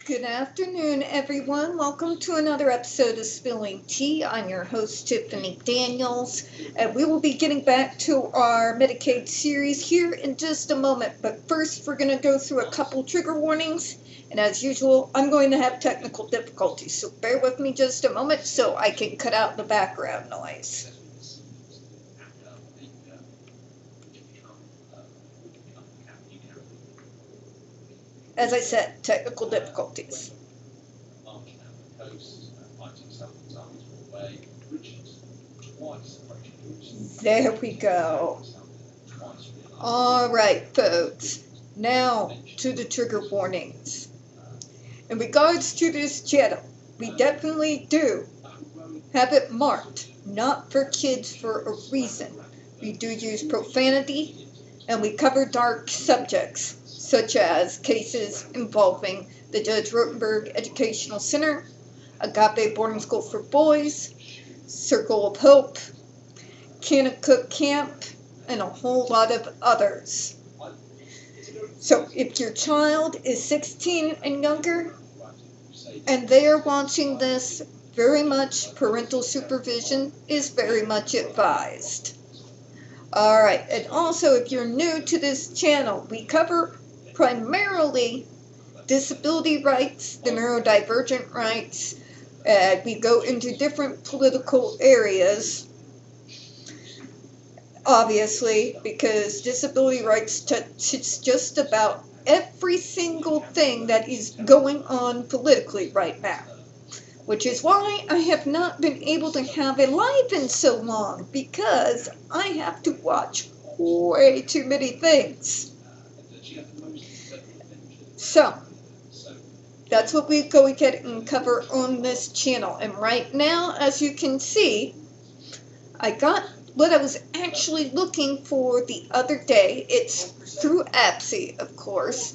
Good afternoon, everyone. Welcome to another episode of Spilling Tea. I'm your host, Tiffany Daniels, and we will be getting back to our Medicaid series here in just a moment. But first, we're going to go through a couple trigger warnings, and as usual, I'm going to have technical difficulties, so bear with me just a moment so I can cut out the background noise. As I said, technical difficulties. There we go. All right, folks. Now to the trigger warnings. In regards to this channel, we definitely do have it marked not for kids for a reason. We do use profanity and we cover dark subjects such as cases involving the Judge Rotenberg Educational Center, Agape Boarding School for Boys, Circle of Hope, Kanakuk Camp, and a whole lot of others. So if your child is 16 and younger and they are watching this, very much parental supervision is very much advised. Alright, and also if you're new to this channel, we cover primarily disability rights, the neurodivergent rights. We go into different political areas, obviously, because disability rights touches just about every single thing that is going on politically right now. Which is why I have not been able to have a live in so long, because I have to watch way too many things. So, that's what we go ahead and cover on this channel. And right now, as you can see, I got what I was actually looking for the other day. It's through APSI, of course.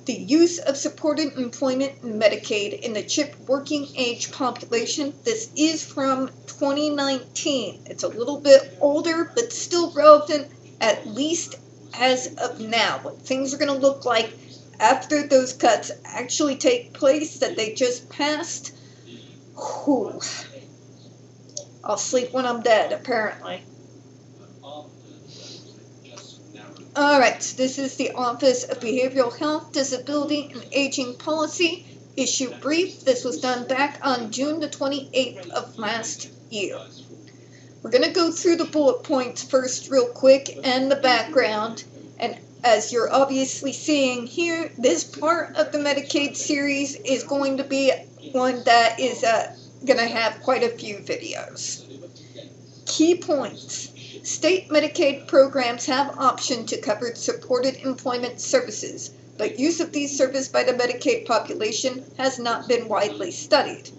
The use of supported employment in Medicaid in the CHIP working age population. This is from 2019. It's a little bit older, but still relevant, at least as of now. What things are going to look like after those cuts actually take place that they just passed. Whew. I'll sleep when I'm dead, apparently. Alright, so this is the Office of Behavioral Health, Disability, and Aging Policy issue brief. This was done back on June the 28th of last year. We're going to go through the bullet points first real quick and the background. And as you're obviously seeing here, this part of the Medicaid series is going to be one that is going to have quite a few videos. Key points. State Medicaid programs have option to cover supported employment services, but use of these services by the Medicaid population has not been widely studied.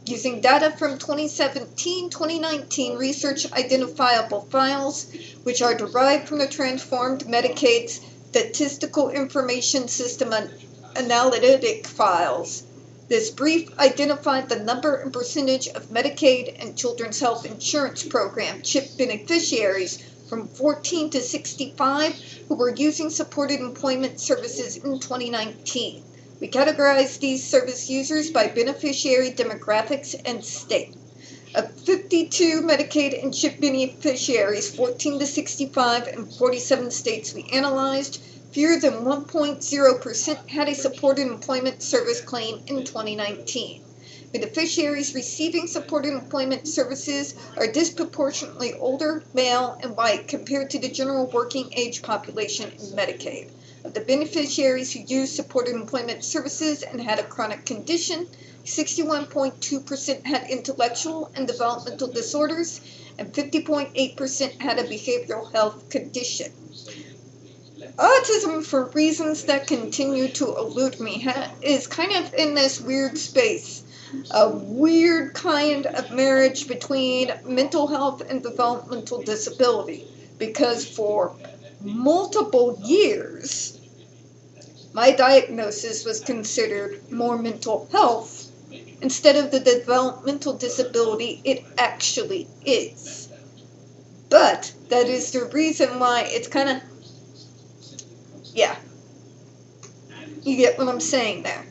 Using data from 2017-2019 research identifiable files, which are derived from the transformed Medicaid Statistical Information System analytic files. This brief identified the number and percentage of Medicaid and Children's Health Insurance Program CHIP beneficiaries from 14 to 65 who were using supported employment services in 2019. We categorized these service users by beneficiary demographics and state. Of 52 Medicaid and CHIP beneficiaries, 14 to 65 in 47 states we analyzed, fewer than 1.0% had a supported employment service claim in 2019. Beneficiaries receiving supported employment services are disproportionately older, male, and white compared to the general working age population in Medicaid. Of the beneficiaries who used supported employment services and had a chronic condition, 61.2% had intellectual and developmental disorders, and 50.8% had a behavioral health condition. Autism, for reasons that continue to elude me, is kind of in this weird space. A weird kind of marriage between mental health and developmental disability. Because for multiple years, my diagnosis was considered more mental health instead of the developmental disability it actually is. But that is the reason why it's kind of, yeah, you get what I'm saying there.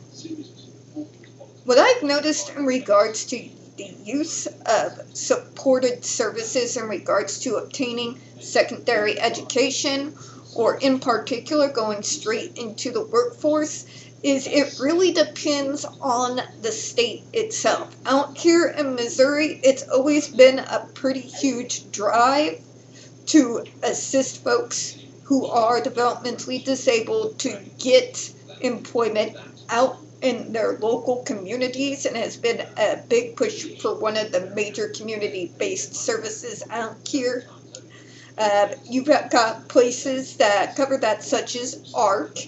What I've noticed in regards to the use of supported services in regards to obtaining secondary education, or in particular going straight into the workforce, is it really depends on the state itself. Out here in Missouri, it's always been a pretty huge drive to assist folks who are developmentally disabled to get employment out in their local communities, and has been a big push for one of the major community-based services out here. You've got places that cover that, such as ARC.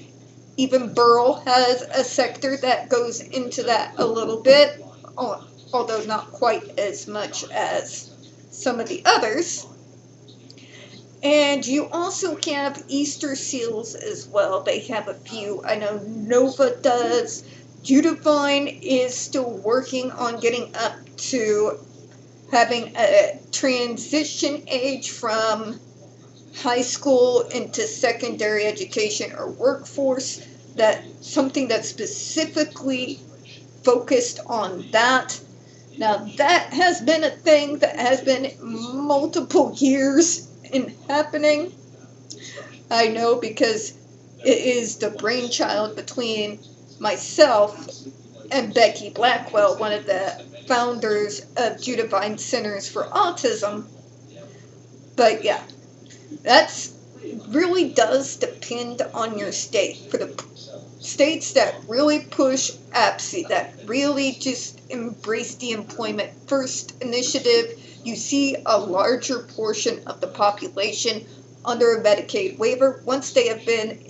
Even Burl has a sector that goes into that a little bit, although not quite as much as some of the others. And you also have Easter seals as well. They have a few. I know Nova does. Judavine is still working on getting up to having a transition age from high school into secondary education or workforce, that something that's specifically focused on that. Now that has been a thing that has been multiple years in happening. I know, because it is the brainchild between myself and Becky Blackwell, one of the founders of Judavine Centers for Autism. But yeah, that's really does depend on your state. For the states that really push APSI, that really just embrace the Employment First initiative, you see a larger portion of the population under a Medicaid waiver once they have been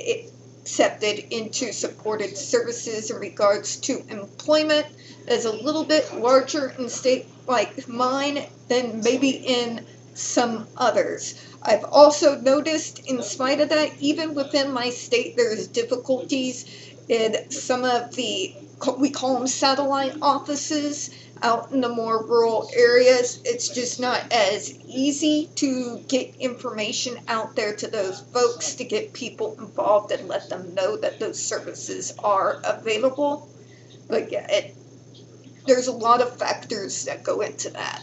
accepted into supported services in regards to employment. Is a little bit larger in a state like mine than maybe in some others. I've also noticed, in spite of that, even within my state, there's difficulties in some of the, we call them satellite offices, out in the more rural areas. It's just not as easy to get information out there to those folks, to get people involved and let them know that those services are available. But yeah, there's a lot of factors that go into that.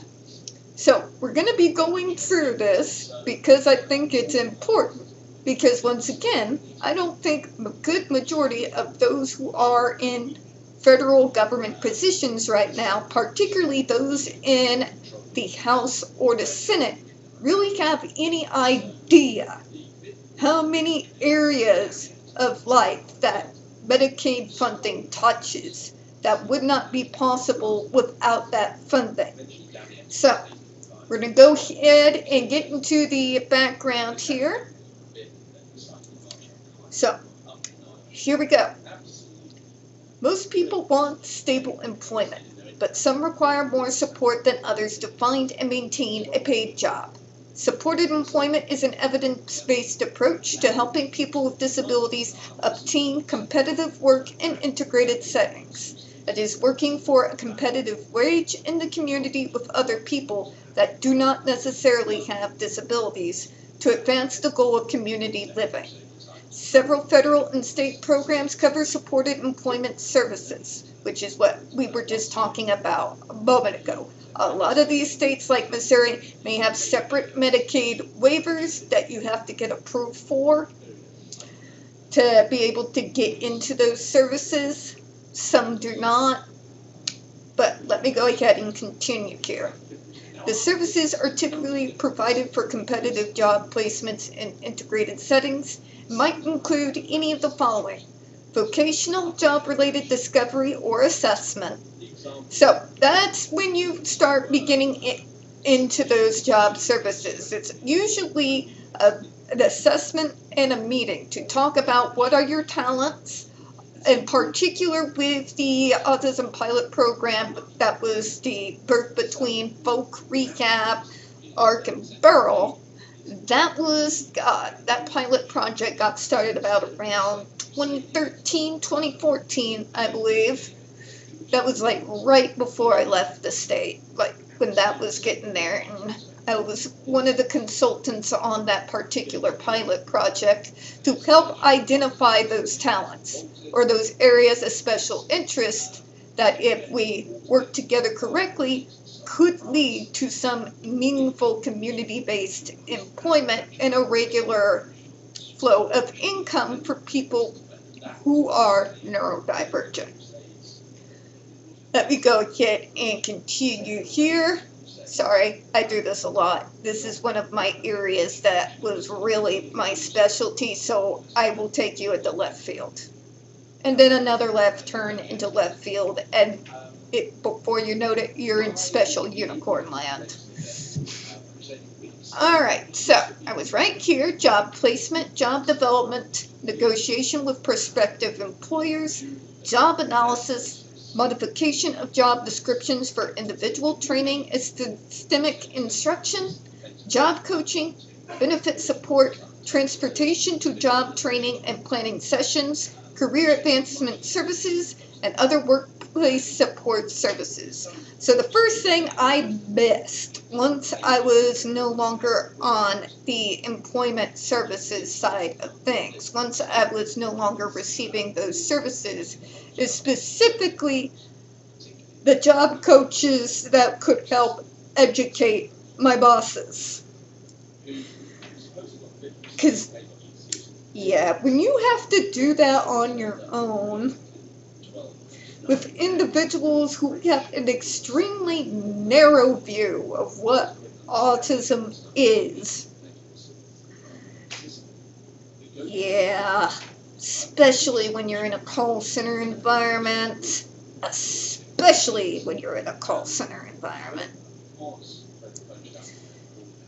So we're going to be going through this because I think it's important. Because once again, I don't think a good majority of those who are in federal government positions right now, particularly those in the House or the Senate, really have any idea how many areas of life that Medicaid funding touches that would not be possible without that funding. So we're going to go ahead and get into the background here. So here we go. Most people want stable employment, but some require more support than others to find and maintain a paid job. Supported employment is an evidence-based approach to helping people with disabilities obtain competitive work in integrated settings. That is, working for a competitive wage in the community with other people that do not necessarily have disabilities to advance the goal of community living. Several federal and state programs cover supported employment services, which is what we were just talking about a moment ago. A lot of these states, like Missouri, may have separate Medicaid waivers that you have to get approved for to be able to get into those services. Some do not, but let me go ahead and continue here. The services are typically provided for competitive job placements in integrated settings. Might include any of the following: vocational job-related discovery or assessment. So that's when you start beginning into those job services. It's usually an assessment and a meeting to talk about what are your talents. In particular, with the autism pilot program, that was the birth between Folk Rehab, ARC, and Burl. That pilot project got started about around 2013, 2014, I believe. That was like right before I left the state, like when that was getting there. And I was one of the consultants on that particular pilot project to help identify those talents or those areas of special interest that if we work together correctly, could lead to some meaningful community-based employment and a regular flow of income for people who are neurodivergent. Let me go ahead and continue here. Sorry, I do this a lot. This is one of my areas that was really my specialty, so I will take you into left field. And then another left turn into left field, and before you know it, you're in special unicorn land. Alright, so I was right here. Job placement, job development, negotiation with prospective employers, job analysis, modification of job descriptions for individual training and systemic instruction, job coaching, benefit support, transportation to job training and planning sessions, career advancement services, and other workplace support services. So the first thing I missed once I was no longer on the employment services side of things, once I was no longer receiving those services, is specifically the job coaches that could help educate my bosses. Because, yeah, when you have to do that on your own, with individuals who have an extremely narrow view of what autism is, yeah, especially when you're in a call center environment,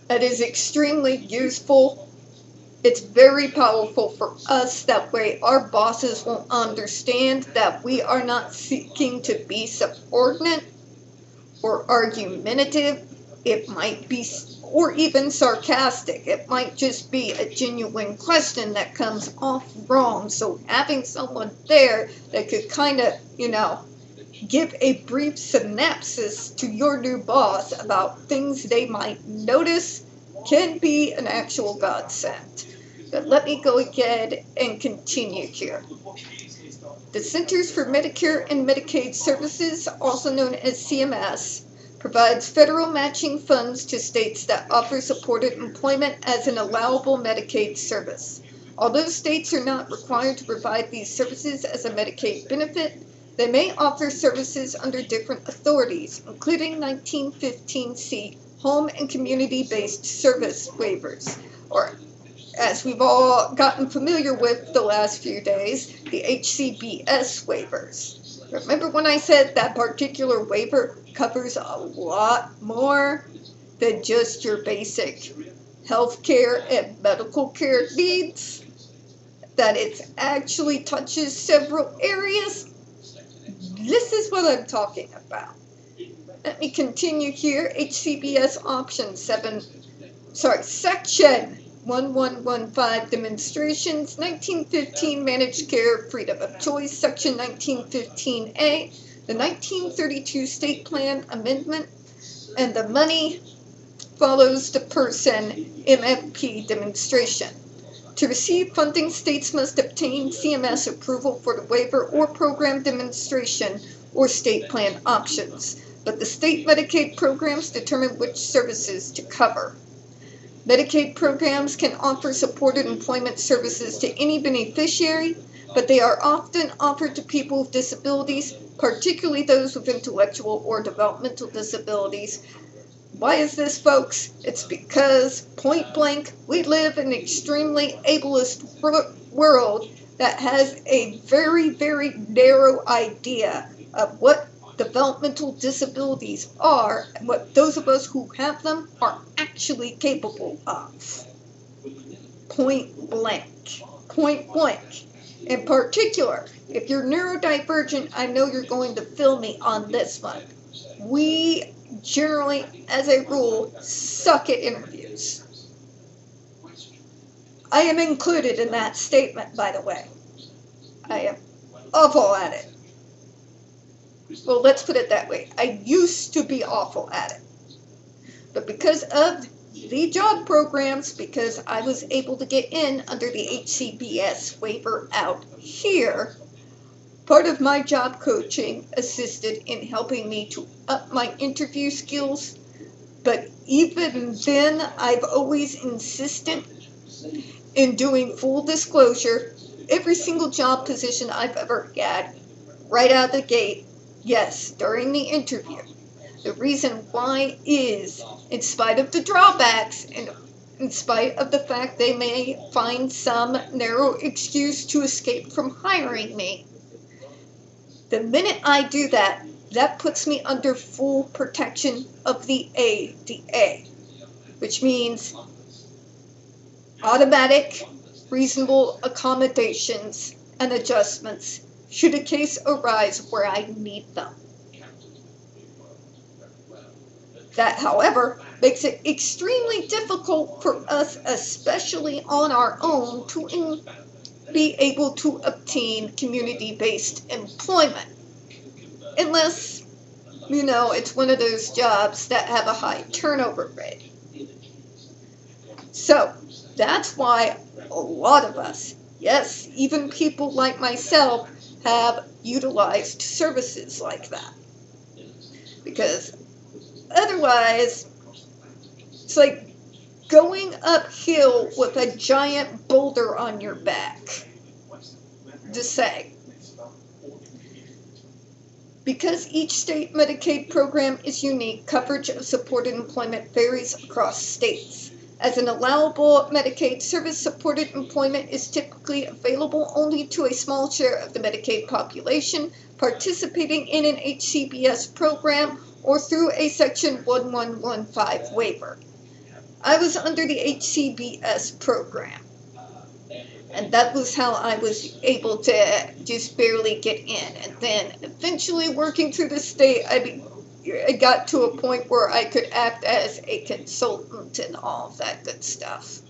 It is extremely useful. It's very powerful for us. That way our bosses will understand that we are not seeking to be subordinate or argumentative. It might be, or even sarcastic. It might just be a genuine question that comes off wrong. So having someone there that could kind of, give a brief synopsis to your new boss about things they might notice can be an actual godsend. But let me go ahead and continue here. The Centers for Medicare and Medicaid Services, also known as CMS, provides federal matching funds to states that offer supported employment as an allowable Medicaid service. Although states are not required to provide these services as a Medicaid benefit, they may offer services under different authorities, including 1915C home and community-based service waivers, or as we've all gotten familiar with the last few days, the HCBS waivers. Remember when I said that particular waiver covers a lot more than just your basic health care and medical care needs? That it actually touches several areas? This is what I'm talking about. Let me continue here. HCBS option section 1115 demonstrations, 1915 managed care, freedom of choice, section 1915A, the 1932 state plan amendment, and the money follows the person MFP demonstration. To receive funding, states must obtain CMS approval for the waiver or program demonstration or state plan options, but the state Medicaid programs determine which services to cover. Medicaid programs can offer supported employment services to any beneficiary, but they are often offered to people with disabilities, particularly those with intellectual or developmental disabilities. Why is this, folks? It's because, point blank, we live in an extremely ableist world that has a very, very narrow idea of what developmental disabilities are and what those of us who have them are actually capable of. Point blank. Point blank. In particular, if you're neurodivergent, I know you're going to feel me on this one. We generally, as a rule, suck at interviews. I am included in that statement, by the way. I am awful at it. Well, let's put it that way. I used to be awful at it. But because of the job programs, because I was able to get in under the HCBS waiver out here, Part of my job coaching assisted in helping me to up my interview skills, but even then, I've always insisted in doing full disclosure. Every single job position I've ever had, right out of the gate, yes, during the interview. The reason why is, in spite of the drawbacks and in spite of the fact they may find some narrow excuse to escape from hiring me, the minute I do that, that puts me under full protection of the ADA, which means automatic, reasonable accommodations and adjustments should a case arise where I need them. That, however, makes it extremely difficult for us, especially on our own, to be able to obtain community-based employment. Unless, it's one of those jobs that have a high turnover rate. So, that's why a lot of us, yes, even people like myself, have utilized services like that. Because otherwise, it's like going uphill with a giant boulder on your back. Just say. Because each state Medicaid program is unique, coverage of supported employment varies across states. As an allowable Medicaid service, supported employment is typically available only to a small share of the Medicaid population participating in an HCBS program or through a Section 1115 waiver. I was under the HCBS program, and that was how I was able to just barely get in. And then eventually working through the state, I got to a point where I could act as a consultant and all of that good stuff.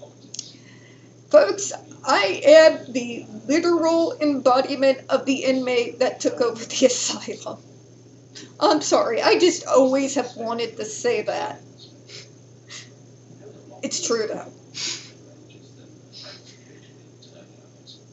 Folks, I am the literal embodiment of the inmate that took over the asylum. I'm sorry, I just always have wanted to say that. It's true though.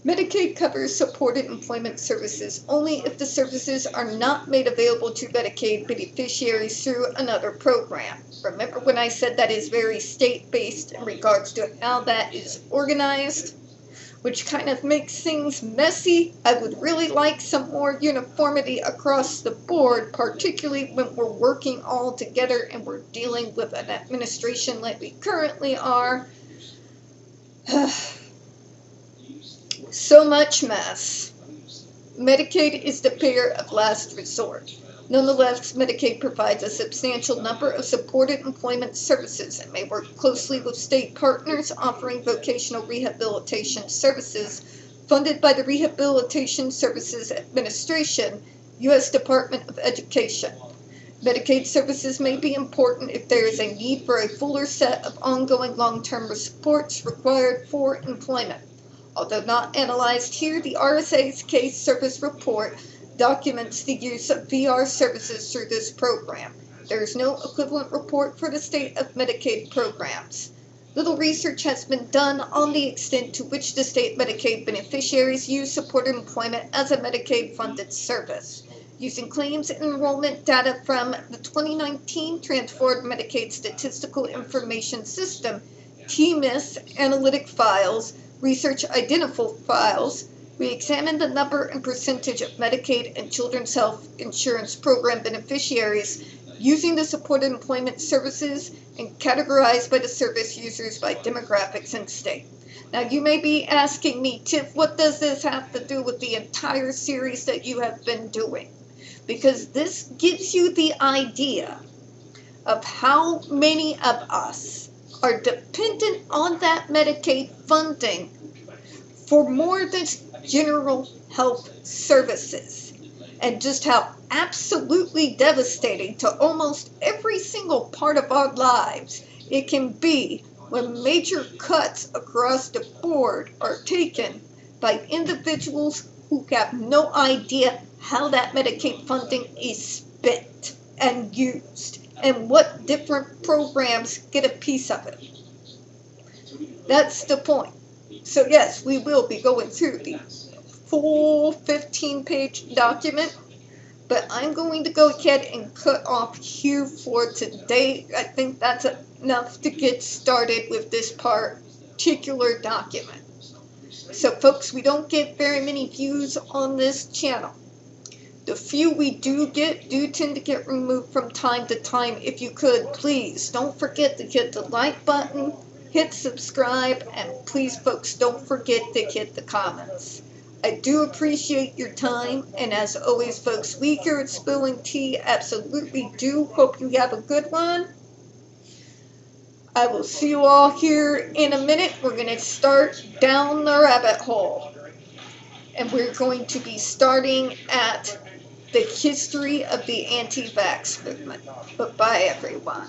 Medicaid covers supported employment services only if the services are not made available to Medicaid beneficiaries through another program. Remember when I said that is very state-based in regards to how that is organized, which kind of makes things messy. I would really like some more uniformity across the board, particularly when we're working all together and we're dealing with an administration like we currently are. So much mess. Medicaid is the payer of last resort. Nonetheless, Medicaid provides a substantial number of supported employment services and may work closely with state partners offering vocational rehabilitation services funded by the Rehabilitation Services Administration, U.S. Department of Education. Medicaid services may be important if there is a need for a fuller set of ongoing long-term supports required for employment. Although not analyzed here, the RSA's Case Service Report documents the use of VR services through this program. There is no equivalent report for the state of Medicaid programs. Little research has been done on the extent to which the state Medicaid beneficiaries use supported employment as a Medicaid-funded service. Using claims and enrollment data from the 2019 Transformed Medicaid Statistical Information System, TMIS analytic files, research identifiable files, we examined the number and percentage of Medicaid and Children's Health Insurance Program beneficiaries using the supported employment services and categorized by the service users by demographics and state. Now you may be asking me, Tiff, what does this have to do with the entire series that you have been doing? Because this gives you the idea of how many of us are dependent on that Medicaid funding for more than general health services, and just how absolutely devastating to almost every single part of our lives it can be when major cuts across the board are taken by individuals who have no idea how that Medicaid funding is spent and used and what different programs get a piece of it. That's the point. So yes, we will be going through the full 15-page document, but I'm going to go ahead and cut off here for today. I think that's enough to get started with this particular document. So folks, we don't get very many views on this channel. The few we do get do tend to get removed from time to time. If you could, please don't forget to hit the like button, hit subscribe, and please folks don't forget to hit the comments. I do appreciate your time, and as always folks, we here at Spilling Tea absolutely do hope you have a good one. I will see you all here in a minute. We're going to start down the rabbit hole, and we're going to be starting at the history of the anti-vax movement. But bye everyone.